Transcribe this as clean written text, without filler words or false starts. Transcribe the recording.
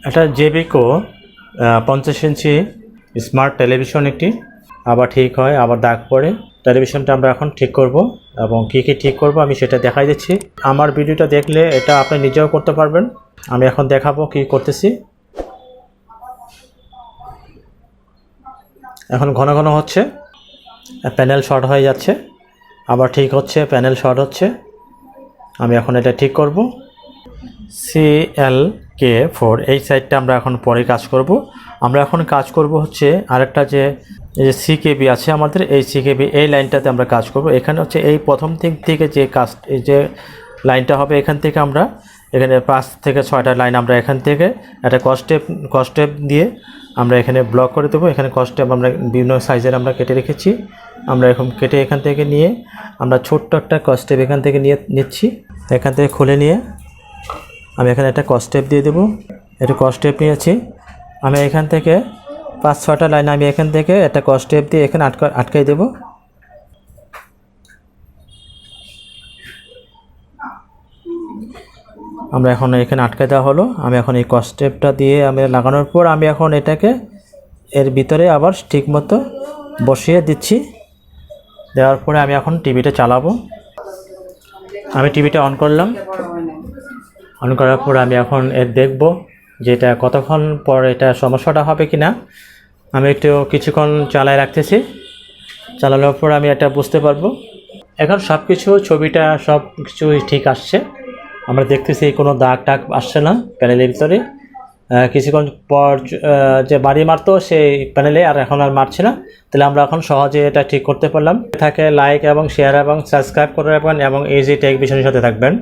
এটা জেবিকো 50 ইঞ্চি smart television একটি, আবার ঠিক হয় আবার দাগ পড়ে। টেলিভিশনটা আমরা এখন ঠিক করব এবং কী কী ঠিক করব আমি সেটা দেখাই দিচ্ছি। আমার ভিডিওটা দেখলে এটা আপনি নিজেও করতে পারবেন। আমি এখন দেখাবো কি করতেছি। এখন ঘন ঘন হচ্ছে, প্যানেল শর্ট হয়ে যাচ্ছে, আবার ঠিক হচ্ছে, প্যানেল শর্ট হচ্ছে। আমি এখন এটা ঠিক করব। CLK4 এই সাইডটা আমরা এখন পরে কাজ করব। আমরা এখন কাজ করব হচ্ছে আরেকটা যে CKB আছে আমাদের, এই CKB এই লাইনটাতে আমরা কাজ করব। এখানে হচ্ছে এই প্রথম দিক থেকে যে কাজ, এই যে লাইনটা হবে এখান থেকে আমরা এখানে 5 থেকে 6টা লাইন আমরা এখান থেকে একটা কস্টেপ দিয়ে আমরা এখানে ব্লক করে দেবো। এখানে কস্টেপ আমরা বিভিন্ন সাইজের আমরা কেটে রেখেছি। আমরা এখন কেটে এখান থেকে নিয়ে আমরা ছোট্ট একটা কস্টেপ এখান থেকে নিচ্ছি। এখান থেকে খুলে নিয়ে আমি এখানে একটা কস্টেপ দিয়ে দেবো। একটা কস্টেপ নিয়েছি আমি এখান থেকে 5-6টা লাইন আমি এখান থেকে একটা কস্টেপ দিয়ে এখানে আটকাই দেবো। আমরা এখন এখানে আটকে দেওয়া হলো। আমি এখন এই কস্টেপটা দিয়ে আমি লাগানোর পর আমি এখন এটাকে এর ভিতরে আবার ঠিকমতো বসিয়ে দিচ্ছি। দেওয়ার পরে আমি এখন টিভিটা চালাবো। আমি টিভিটা অন করলাম। অন করার পর আমি এখন এর দেখব যে এটা কতক্ষণ পর এটা সমস্যাটা হবে কি না। আমি একটু কিছুক্ষণ চালায় রাখতেছি। চালানোর পর আমি এটা বুঝতে পারবো। এখন সব কিছু ছবিটা সব কিছুই ঠিক আসছে। আমরা দেখতেছি কোনো দাগ টাগ আসছে না প্যানেলের ভিতরে। কিছুক্ষণ পর যে বাড়ি মারতো সেই প্যানেলে আর এখন আর মারছে না। তাহলে আমরা এখন সহজে এটা ঠিক করতে পারলাম। থাকে লাইক এবং শেয়ার এবং সাবস্ক্রাইব করে রাখবেন এবং ইজি টেক বিষয়ের সাথে থাকবেন।